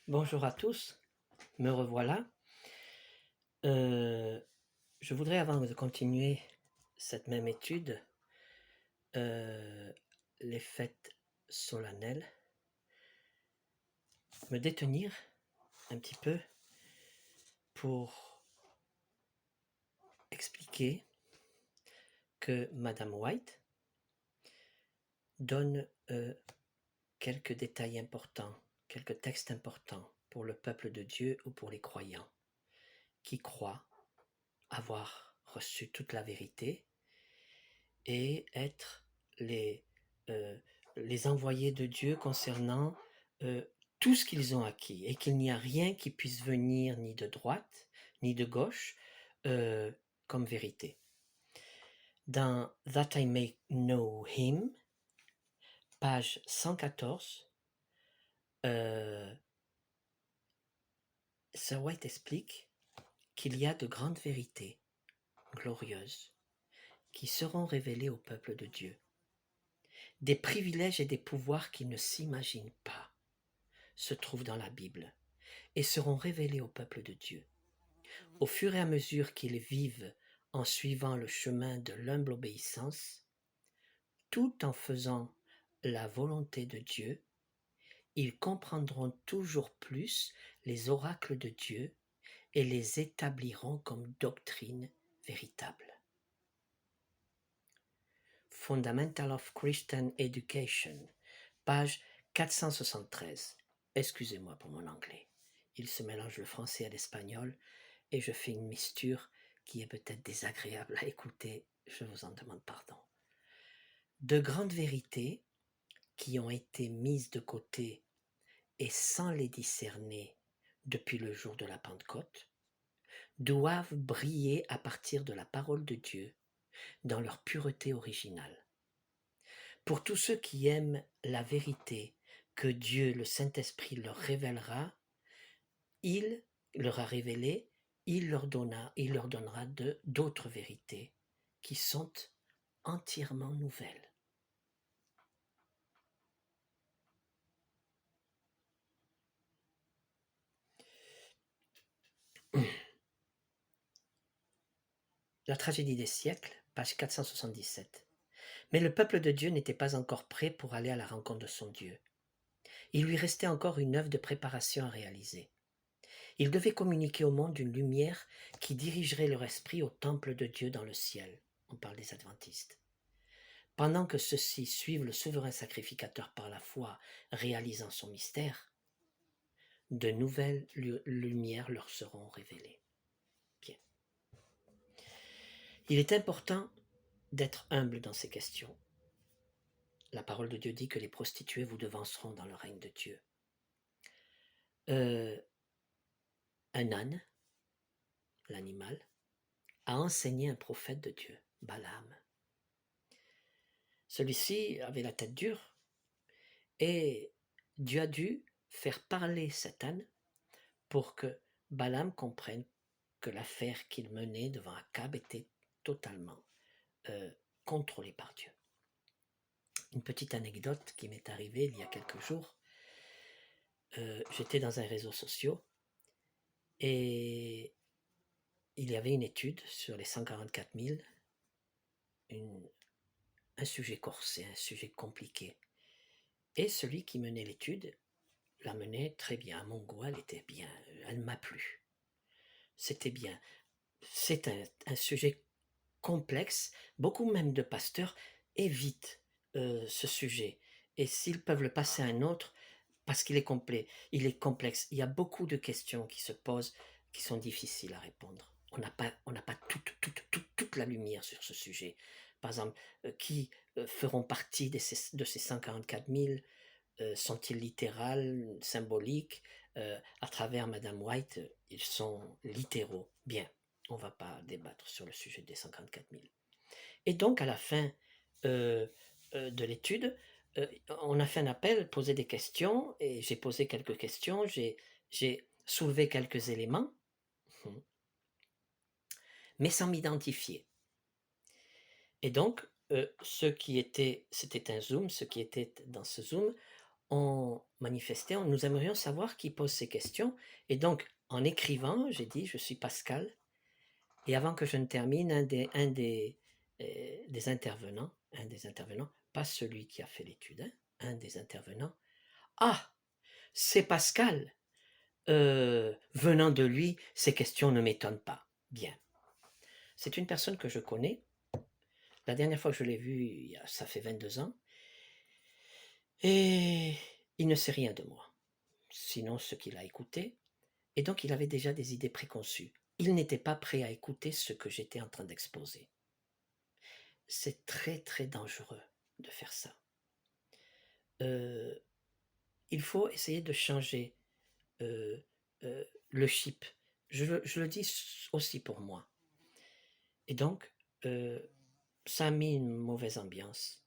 Bonjour à tous, me revoilà. Je voudrais, avant de continuer cette même étude, les fêtes solennelles, me détenir un petit peu pour expliquer que Madame White donne quelques détails importants, quelques textes importants pour le peuple de Dieu ou pour les croyants qui croient avoir reçu toute la vérité et être les, euh, les envoyés de Dieu concernant tout ce qu'ils ont acquis et qu'il n'y a rien qui puisse venir ni de droite ni de gauche comme vérité. Dans That I May Know Him, page 114, Sir White explique qu'il y a de grandes vérités glorieuses qui seront révélées au peuple de Dieu, des privilèges et des pouvoirs qu'ils ne s'imaginent pas se trouvent dans la Bible et seront révélés au peuple de Dieu. Au fur et à mesure qu'ils vivent en suivant le chemin de l'humble obéissance, tout en faisant la volonté de Dieu, ils comprendront toujours plus les oracles de Dieu et les établiront comme doctrine véritable. Fundamental of Christian Education, page 473. Excusez-moi pour mon anglais. Il se mélange le français à l'espagnol et je fais une misture qui est peut-être désagréable à écouter. Je vous en demande pardon. De grandes vérités qui ont été mises de côté et sans les discerner depuis le jour de la Pentecôte doivent briller à partir de la parole de Dieu dans leur pureté originale. Pour tous ceux qui aiment la vérité que Dieu, le Saint-Esprit, leur révélera, il leur a révélé, il leur donnera d'autres vérités qui sont entièrement nouvelles. La tragédie des siècles, page 477. Mais le peuple de Dieu n'était pas encore prêt pour aller à la rencontre de son Dieu. Il lui restait encore une œuvre de préparation à réaliser. Il devait communiquer au monde une lumière qui dirigerait leur esprit au temple de Dieu dans le ciel. On parle des adventistes. Pendant que ceux-ci suivent le souverain sacrificateur par la foi, réalisant son mystère, de nouvelles lumières leur seront révélées. Bien. Il est important d'être humble dans ces questions. La parole de Dieu dit que les prostituées vous devanceront dans le règne de Dieu. Un âne, l'animal, a enseigné un prophète de Dieu, Balaam. Celui-ci avait la tête dure et Dieu a dû faire parler cet âne pour que Balaam comprenne que l'affaire qu'il menait devant Akab était totalement contrôlée par Dieu. Une petite anecdote qui m'est arrivée il y a quelques jours. J'étais dans un réseau social et il y avait une étude sur les 144 000, un sujet corsé, un sujet compliqué. Et celui qui menait l'étude la menait très bien. À mon goût, elle était bien, elle m'a plu. C'était bien. C'est un sujet complexe. Beaucoup même de pasteurs évitent ce sujet. Et s'ils peuvent le passer à un autre, parce qu'il est complet, il est complexe. Il y a beaucoup de questions qui se posent, qui sont difficiles à répondre. On n'a pas toute la lumière sur ce sujet. Par exemple, qui feront partie de ces 144 000 sont-ils littérales, symboliques à travers Madame White, ils sont littéraux. Bien, on ne va pas débattre sur le sujet des 144 000. Et donc, à la fin de l'étude, on a fait un appel, posé des questions, et j'ai posé quelques questions, j'ai soulevé quelques éléments, mais sans m'identifier. Et donc, c'était un Zoom, ceux qui étaient dans ce Zoom ont manifesté, nous aimerions savoir qui pose ces questions. Et donc, en écrivant, j'ai dit, je suis Pascal. Et avant que je ne termine, des intervenants, pas celui qui a fait l'étude, hein, un des intervenants, ah, c'est Pascal. Venant de lui, ces questions ne m'étonnent pas. Bien. C'est une personne que je connais. La dernière fois que je l'ai vu, ça fait 22 ans. Et il ne sait rien de moi, sinon ce qu'il a écouté. Et donc il avait déjà des idées préconçues. Il n'était pas prêt à écouter ce que j'étais en train d'exposer. C'est très très dangereux de faire ça. Il faut essayer de changer le chip. Je le dis aussi pour moi. Et donc, ça a mis une mauvaise ambiance.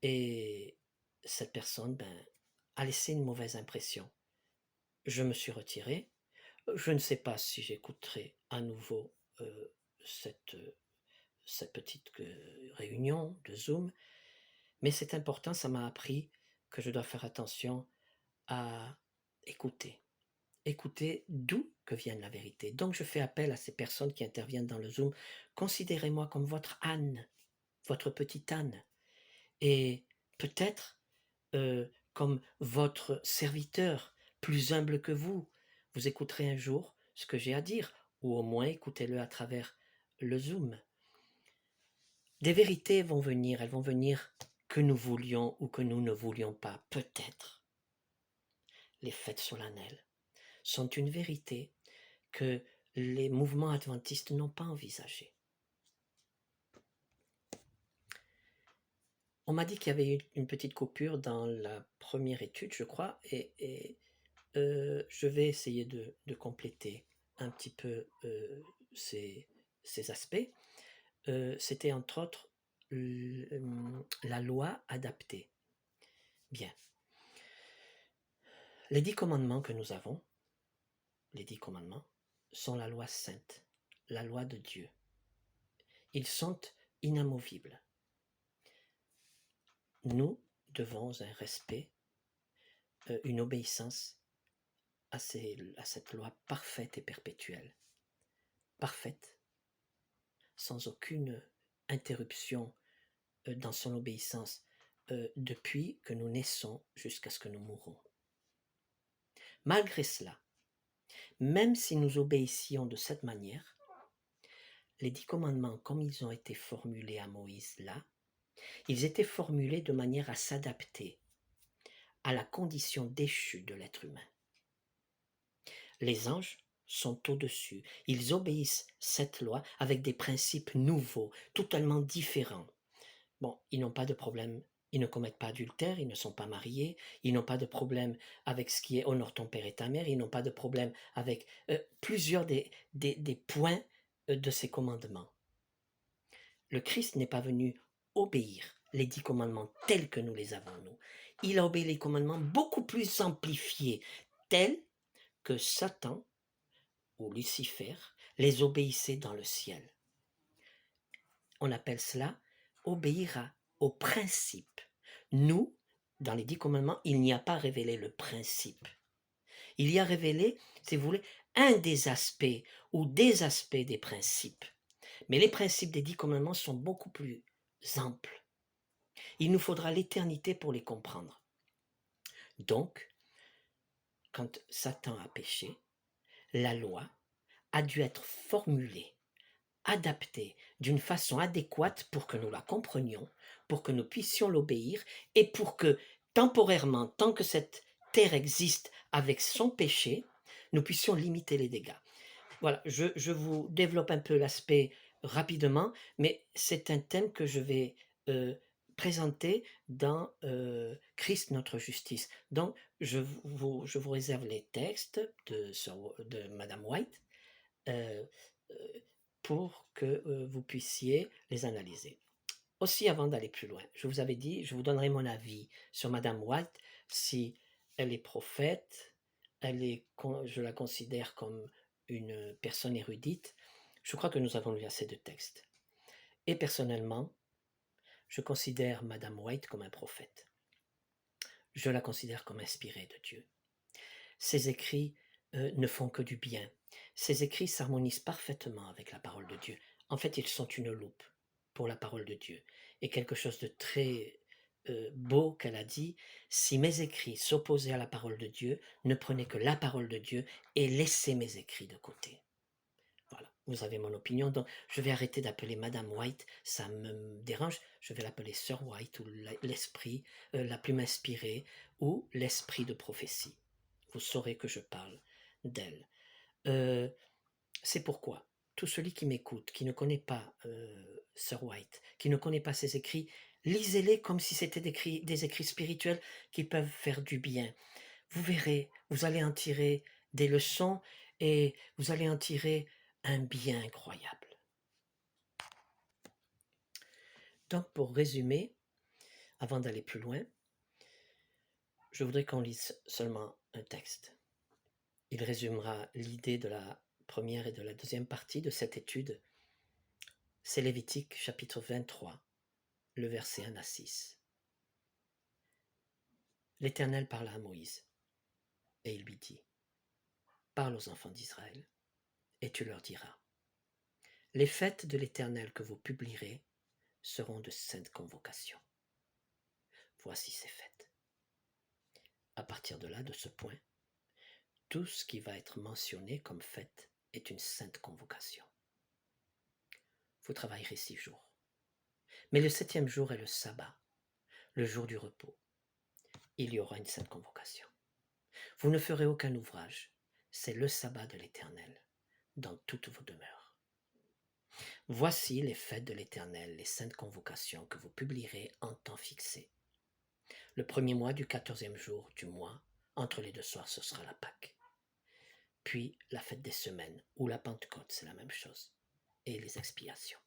Et cette personne a laissé une mauvaise impression. Je me suis retiré. Je ne sais pas si j'écouterai à nouveau cette, cette petite réunion de Zoom, mais c'est important, ça m'a appris que je dois faire attention à écouter. Écouter d'où que vienne la vérité. Donc je fais appel à ces personnes qui interviennent dans le Zoom. Considérez-moi comme votre âne, votre petite âne. Et peut-être comme votre serviteur, plus humble que vous. Vous écouterez un jour ce que j'ai à dire, ou au moins écoutez-le à travers le Zoom. Des vérités vont venir, elles vont venir que nous voulions ou que nous ne voulions pas, peut-être. Les fêtes solennelles sont une vérité que les mouvements adventistes n'ont pas envisagée. On m'a dit qu'il y avait eu une petite coupure dans la première étude, je crois, et je vais essayer de compléter un petit peu ces aspects. C'était entre autres la loi adaptée. Bien. Les 10 commandements que nous avons, les 10 commandements, sont la loi sainte, la loi de Dieu. Ils sont inamovibles. Nous devons un respect, une obéissance à cette loi parfaite et perpétuelle. Parfaite, sans aucune interruption dans son obéissance depuis que nous naissons jusqu'à ce que nous mourons. Malgré cela, même si nous obéissions de cette manière, les 10 commandements, comme ils ont été formulés à Moïse là, ils étaient formulés de manière à s'adapter à la condition déchue de l'être humain. Les anges sont au-dessus. Ils obéissent cette loi avec des principes nouveaux, totalement différents. Bon, ils n'ont pas de problème, ils ne commettent pas d'adultère, ils ne sont pas mariés, ils n'ont pas de problème avec ce qui est honore ton père et ta mère, ils n'ont pas de problème avec plusieurs des points de ces commandements. Le Christ n'est pas venu obéir les 10 commandements tels que nous les avons, nous. Il a obéi les commandements beaucoup plus amplifiés, tels que Satan ou Lucifer les obéissait dans le ciel. On appelle cela obéir au principe. Nous, dans les 10 commandements, il n'y a pas révélé le principe. Il y a révélé, si vous voulez, un des aspects ou des aspects des principes. Mais les principes des 10 commandements sont beaucoup plus amples. Il nous faudra l'éternité pour les comprendre. Donc, quand Satan a péché, la loi a dû être formulée, adaptée d'une façon adéquate pour que nous la comprenions, pour que nous puissions l'obéir et pour que temporairement, tant que cette terre existe avec son péché, nous puissions limiter les dégâts. Voilà, je vous développe un peu l'aspect rapidement, mais c'est un thème que je vais présenter dans Christ notre justice. Donc, je vous réserve les textes de Madame White pour que vous puissiez les analyser. Aussi, avant d'aller plus loin, je vous avais dit, je vous donnerai mon avis sur Madame White, si elle est prophète, je la considère comme une personne érudite. Je crois que nous avons lu assez de textes. Et personnellement, je considère Madame White comme un prophète. je la considère comme inspirée de Dieu. Ces écrits ne font que du bien. Ces écrits s'harmonisent parfaitement avec la parole de Dieu. En fait, ils sont une loupe pour la parole de Dieu. Et quelque chose de très beau qu'elle a dit, si mes écrits s'opposaient à la parole de Dieu, ne prenez que la parole de Dieu et laissez mes écrits de côté. Voilà, vous avez mon opinion, donc je vais arrêter d'appeler Madame White, ça me dérange, je vais l'appeler Sœur White ou l'esprit, la plume inspirée ou l'esprit de prophétie. Vous saurez que je parle d'elle. C'est pourquoi tout celui qui m'écoute, qui ne connaît pas Sœur White, qui ne connaît pas ses écrits, lisez-les comme si c'était des écrits spirituels qui peuvent faire du bien. Vous verrez, vous allez en tirer des leçons et vous allez en tirer un bien incroyable. Donc pour résumer, avant d'aller plus loin, je voudrais qu'on lise seulement un texte. Il résumera l'idée de la première et de la deuxième partie de cette étude. C'est Lévitique chapitre 23, le verset 1 à 6. L'Éternel parla à Moïse, et il lui dit, « Parle aux enfants d'Israël, et tu leur diras, les fêtes de l'Éternel que vous publierez seront de saintes convocations. Voici ces fêtes. » À partir de là, de ce point, tout ce qui va être mentionné comme fête est une sainte convocation. Vous travaillerez 6 jours. Mais le 7e jour est le sabbat, le jour du repos. Il y aura une sainte convocation. Vous ne ferez aucun ouvrage, c'est le sabbat de l'Éternel, dans toutes vos demeures. Voici les fêtes de l'Éternel, les saintes convocations que vous publierez en temps fixé. Le 1er mois du 14e jour du mois, entre les 2 soirs, ce sera la Pâque. Puis la fête des semaines, ou la Pentecôte, c'est la même chose, et les expiations.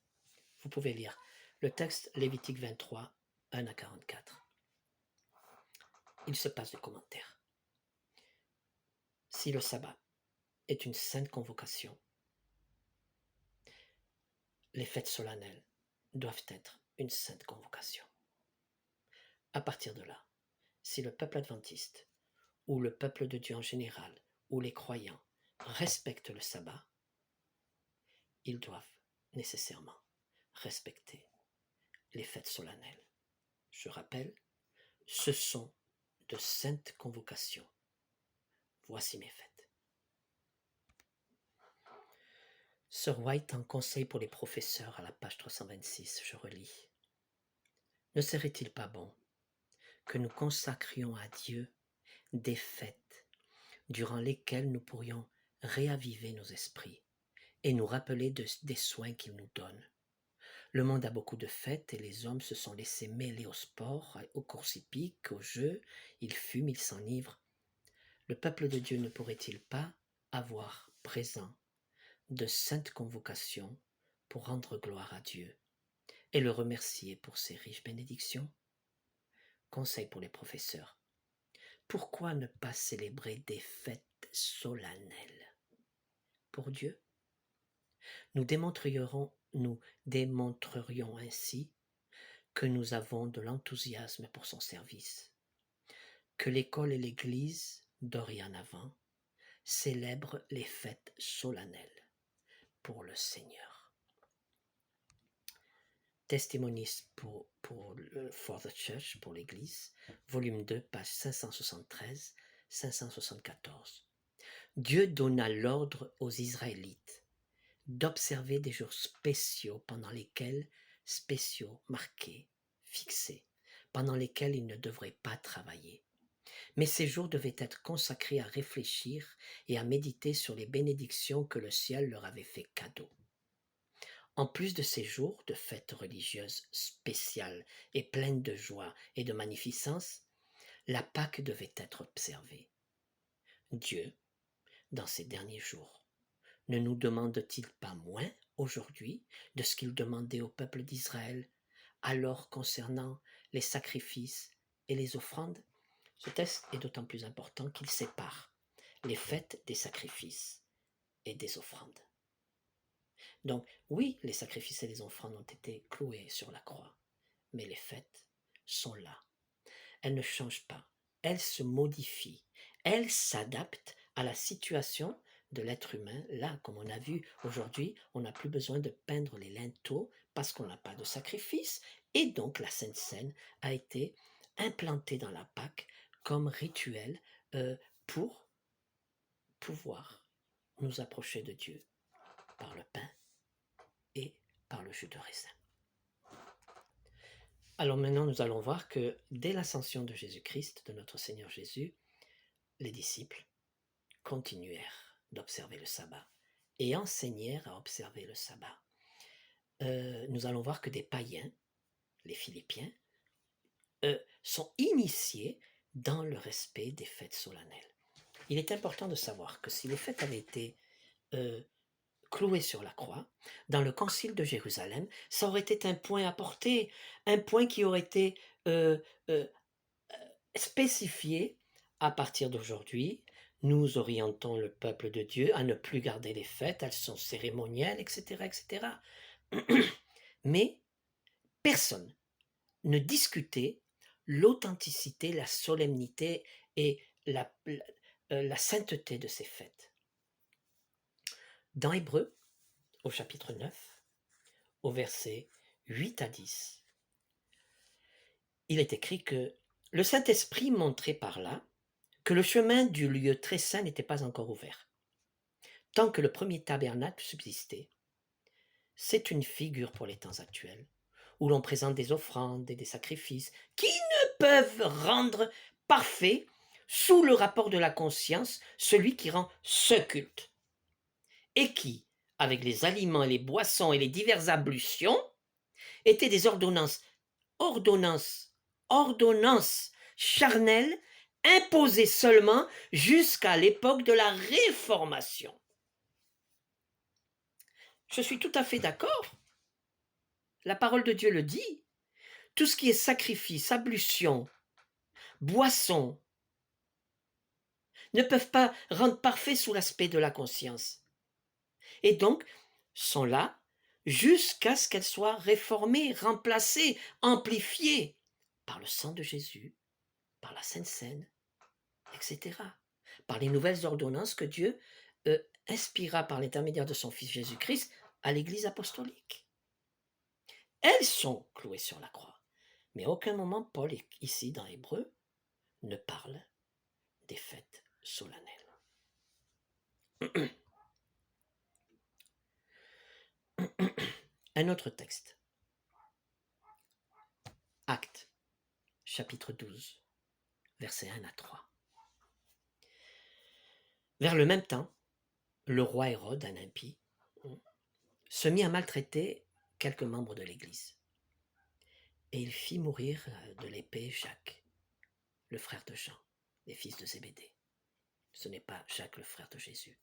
Vous pouvez lire le texte Lévitique 23, 1 à 44. Il se passe des commentaires. Si le sabbat est une sainte convocation, les fêtes solennelles doivent être une sainte convocation. À partir de là, si le peuple adventiste, ou le peuple de Dieu en général, ou les croyants respectent le sabbat, ils doivent nécessairement respecter les fêtes solennelles. Je rappelle, ce sont de saintes convocations. Voici mes fêtes. Sir White en conseil pour les professeurs à la page 326, je relis. Ne serait-il pas bon que nous consacrions à Dieu des fêtes durant lesquelles nous pourrions réaviver nos esprits et nous rappeler des soins qu'il nous donne? Le monde a beaucoup de fêtes et les hommes se sont laissés mêler au sport, aux courses hippiques, aux jeux, ils fument, ils s'enivrent. Le peuple de Dieu ne pourrait-il pas avoir présent de saintes convocations pour rendre gloire à Dieu et le remercier pour ses riches bénédictions? Conseil pour les professeurs. Pourquoi ne pas célébrer des fêtes solennelles pour Dieu? Nous démontrerions ainsi que nous avons de l'enthousiasme pour son service, que l'école et l'Église, dorénavant, célèbrent les fêtes solennelles pour le Seigneur. Testimonies for the Church, pour l'Église, volume 2, page 573-574. Dieu donna l'ordre aux Israélites d'observer des jours spéciaux marqués, fixés, pendant lesquels ils ne devraient pas travailler. Mais ces jours devaient être consacrés à réfléchir et à méditer sur les bénédictions que le ciel leur avait fait cadeau. En plus de ces jours de fêtes religieuses spéciales et pleines de joie et de magnificence, la Pâque devait être observée. Dieu, dans ces derniers jours, ne nous demande-t-il pas moins aujourd'hui de ce qu'il demandait au peuple d'Israël alors concernant les sacrifices et les offrandes? Ce texte est d'autant plus important qu'il sépare les fêtes des sacrifices et des offrandes. Donc oui, les sacrifices et les offrandes ont été cloués sur la croix, mais les fêtes sont là. Elles ne changent pas. elle se modifie, elle s'adapte à la situation de l'être humain. Là, comme on a vu aujourd'hui, on n'a plus besoin de peindre les linteaux parce qu'on n'a pas de sacrifice, et donc la Sainte Seine a été implantée dans la Pâque comme rituel pour pouvoir nous approcher de Dieu par le pain et par le jus de raisin. Alors maintenant, nous allons voir que dès l'ascension de Jésus-Christ, de notre Seigneur Jésus, les disciples continuèrent d'observer le sabbat et enseignèrent à observer le sabbat. Nous allons voir que des païens, les Philippiens, sont initiés dans le respect des fêtes solennelles. Il est important de savoir que si les fêtes avaient été clouées sur la croix, dans le concile de Jérusalem, ça aurait été un point à porter, un point qui aurait été spécifié à partir d'aujourd'hui. Nous orientons le peuple de Dieu à ne plus garder les fêtes, elles sont cérémonielles, etc., etc. Mais personne ne discutait l'authenticité, la solennité et la sainteté de ces fêtes. Dans Hébreux, au chapitre 9, au verset 8 à 10, il est écrit que le Saint-Esprit montrait par là que le chemin du lieu très saint n'était pas encore ouvert. Tant que le premier tabernacle subsistait, c'est une figure pour les temps actuels, où l'on présente des offrandes et des sacrifices qui ne peuvent rendre parfait, sous le rapport de la conscience, celui qui rend ce culte, et qui, avec les aliments, les boissons et les diverses ablutions, étaient des ordonnances charnelles, imposées seulement jusqu'à l'époque de la Réformation. Je suis tout à fait d'accord. La parole de Dieu le dit. Tout ce qui est sacrifice, ablution, boisson, ne peuvent pas rendre parfait sous l'aspect de la conscience. Et donc, sont là jusqu'à ce qu'elles soient réformées, remplacées, amplifiées par le sang de Jésus, par la Sainte Seine, etc. Par les nouvelles ordonnances que Dieu inspira par l'intermédiaire de son Fils Jésus-Christ à l'Église apostolique. Elles sont clouées sur la croix. Mais à aucun moment, Paul, ici dans Hébreux, ne parle des fêtes solennelles. Un autre texte. Actes, chapitre 12, versets 1 à 3. Vers le même temps, le roi Hérode, un impie, se mit à maltraiter quelques membres de l'Église. Et il fit mourir de l'épée Jacques, le frère de Jean, les fils de Zébédée. Ce n'est pas Jacques, le frère de Jésus.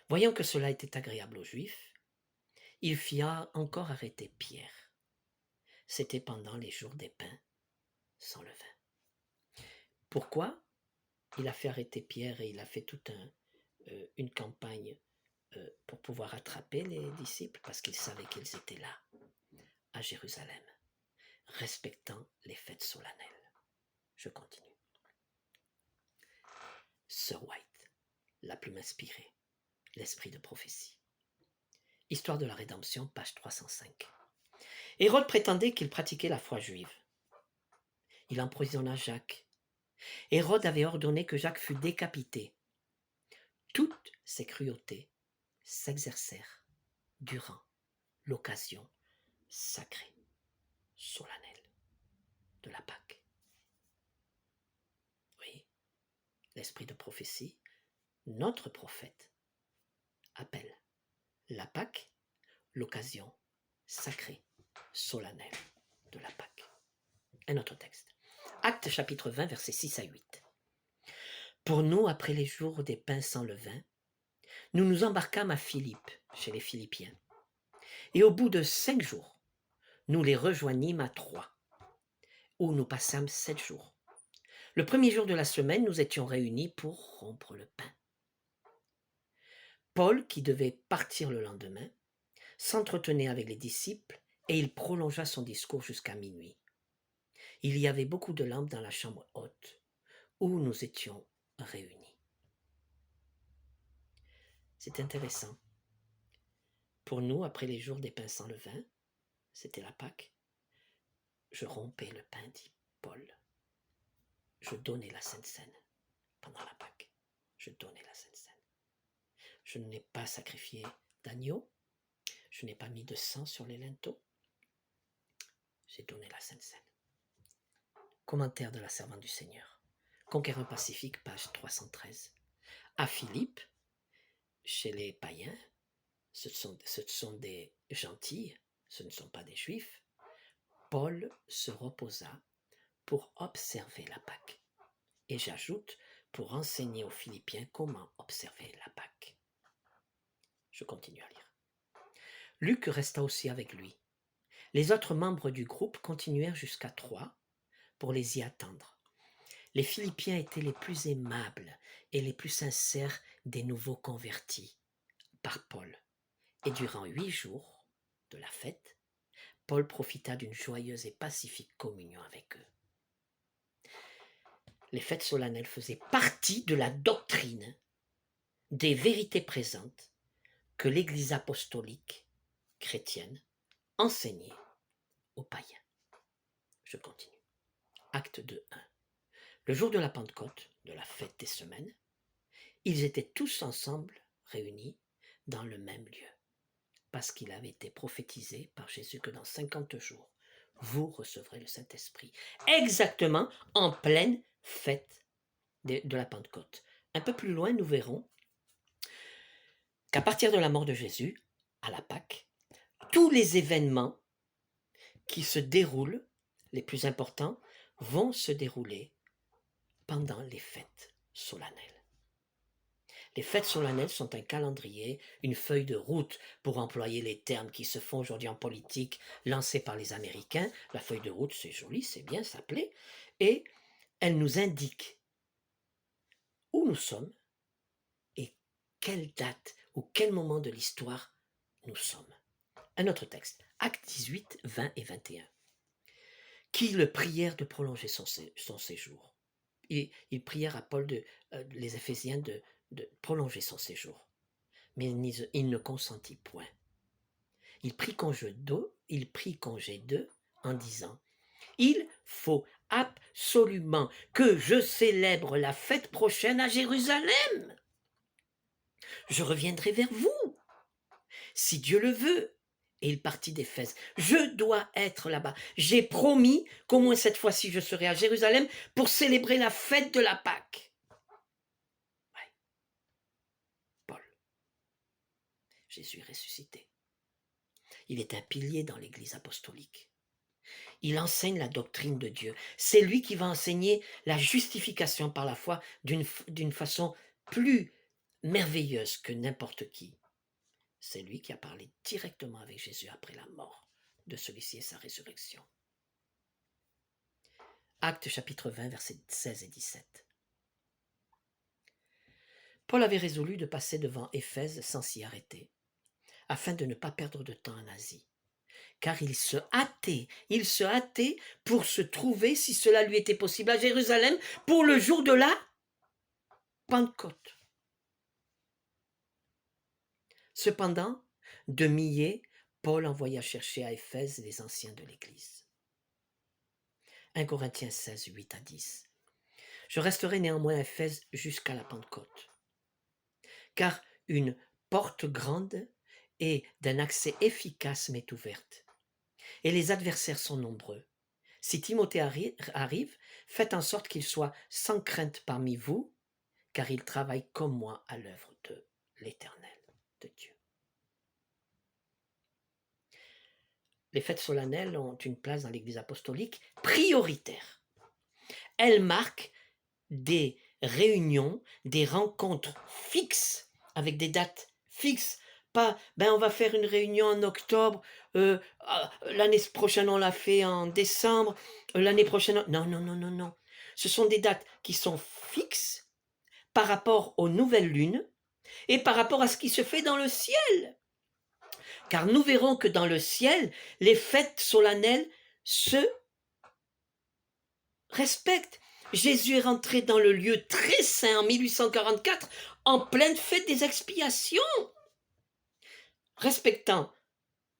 Voyant que cela était agréable aux Juifs, il fit encore arrêter Pierre. C'était pendant les jours des pains sans levain. Pourquoi il a fait arrêter Pierre et il a fait toute une campagne pour pouvoir attraper les disciples? Parce qu'il savait qu'ils étaient là, à Jérusalem, respectant les fêtes solennelles. Je continue. Sir White, la plume inspirée, l'esprit de prophétie. Histoire de la rédemption, page 305. Hérode prétendait qu'il pratiquait la foi juive. Il emprisonna Jacques. Hérode avait ordonné que Jacques fût décapité. Toutes ces cruautés s'exercèrent durant l'occasion sacrée, solennelle de la Pâque. Oui, l'esprit de prophétie, notre prophète, appelle la Pâque l'occasion sacrée, solennelle de la Pâque. Un autre texte. Actes chapitre 20, versets 6 à 8. Pour nous, après les jours des pains sans levain, nous nous embarquâmes à Philippe, chez les Philippiens. Et au bout de 5 jours, nous les rejoignîmes à Troie, où nous passâmes 7 jours. Le premier jour de la semaine, nous étions réunis pour rompre le pain. Paul, qui devait partir le lendemain, s'entretenait avec les disciples et il prolongea son discours jusqu'à minuit. Il y avait beaucoup de lampes dans la chambre haute. où nous étions réunis. C'est intéressant. Pour nous, après les jours des pains sans levain, c'était la Pâque, je rompais le pain, dit Paul. Je donnais la Sainte Seine pendant la Pâque. Je donnais la Sainte Seine. Je n'ai pas sacrifié d'agneau. Je n'ai pas mis de sang sur les linteaux. J'ai donné la Sainte Seine. Commentaire de la servante du Seigneur. Conquérant pacifique, page 313. À Philippe, chez les païens, ce sont des gentils, ce ne sont pas des juifs. Paul se reposa pour observer la Pâque. Et j'ajoute, pour enseigner aux Philippiens comment observer la Pâque. Je continue à lire. Luc resta aussi avec lui. Les autres membres du groupe continuèrent jusqu'à Troie pour les y attendre. Les Philippiens étaient les plus aimables et les plus sincères des nouveaux convertis par Paul. Et durant 8 jours de la fête, Paul profita d'une joyeuse et pacifique communion avec eux. Les fêtes solennelles faisaient partie de la doctrine des vérités présentes que l'Église apostolique chrétienne enseignait aux païens. Je continue. Acte 2.1. Le jour de la Pentecôte, de la fête des semaines, ils étaient tous ensemble réunis dans le même lieu, parce qu'il avait été prophétisé par Jésus que dans 50 jours, vous recevrez le Saint-Esprit. Exactement en pleine fête de la Pentecôte. Un peu plus loin, nous verrons qu'à partir de la mort de Jésus, à la Pâque, tous les événements qui se déroulent, les plus importants, vont se dérouler pendant les fêtes solennelles. Les fêtes solennelles sont un calendrier, une feuille de route, pour employer les termes qui se font aujourd'hui en politique, lancés par les Américains. La feuille de route, c'est joli, c'est bien, ça plaît, et elle nous indique où nous sommes et quelle date ou quel moment de l'histoire nous sommes. Un autre texte, Actes 18, 20 et 21. Qui le prièrent de prolonger son séjour. Et ils prièrent à Paul, les Éphésiens, de prolonger son séjour. Mais il ne consentit point. Il prit congé d'eux en disant « Il faut absolument que je célèbre la fête prochaine à Jérusalem. Je reviendrai vers vous, si Dieu le veut. » Et il partit d'Éphèse. Je dois être là-bas. J'ai promis qu'au moins cette fois-ci, je serai à Jérusalem pour célébrer la fête de la Pâque. Ouais. Paul. Jésus est ressuscité. Il est un pilier dans l'Église apostolique. Il enseigne la doctrine de Dieu. C'est lui qui va enseigner la justification par la foi d'une façon plus merveilleuse que n'importe qui. C'est lui qui a parlé directement avec Jésus après la mort de celui-ci et sa résurrection. Actes chapitre 20, versets 16 et 17. Paul avait résolu de passer devant Éphèse sans s'y arrêter, afin de ne pas perdre de temps en Asie. Car il se hâtait pour se trouver, si cela lui était possible, à Jérusalem pour le jour de la Pentecôte. Cependant, de Millet, Paul envoya chercher à Éphèse les anciens de l'Église. 1 Corinthiens 16, 8 à 10. Je resterai néanmoins à Éphèse jusqu'à la Pentecôte, car une porte grande et d'un accès efficace m'est ouverte, et les adversaires sont nombreux. Si Timothée arrive, faites en sorte qu'il soit sans crainte parmi vous, car il travaille comme moi à l'œuvre de l'Éternel, de Dieu. Les fêtes solennelles ont une place dans l'Église apostolique prioritaire. Elles marquent des réunions, des rencontres fixes, avec des dates fixes. Pas, on va faire une réunion en octobre, l'année prochaine on l'a fait en décembre, l'année prochaine... Non. Ce sont des dates qui sont fixes par rapport aux nouvelles lunes et par rapport à ce qui se fait dans le ciel. Car nous verrons que dans le ciel, les fêtes solennelles se respectent. Jésus est rentré dans le lieu très saint en 1844, en pleine fête des expiations, respectant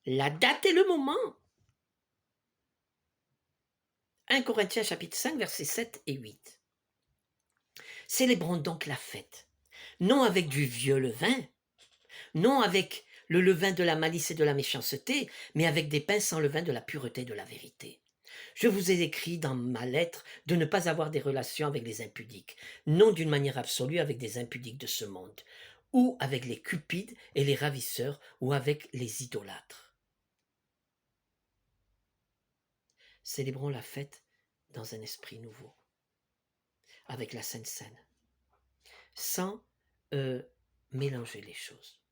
la date et le moment. 1 Corinthiens chapitre 5, versets 7 et 8. Célébrons donc la fête, non avec du vieux levain, non avec le levain de la malice et de la méchanceté, mais avec des pains sans levain de la pureté et de la vérité. Je vous ai écrit dans ma lettre de ne pas avoir des relations avec les impudiques, non d'une manière absolue avec des impudiques de ce monde, ou avec les cupides et les ravisseurs, ou avec les idolâtres. Célébrons la fête dans un esprit nouveau, avec la Sainte Seine, sans mélanger les choses.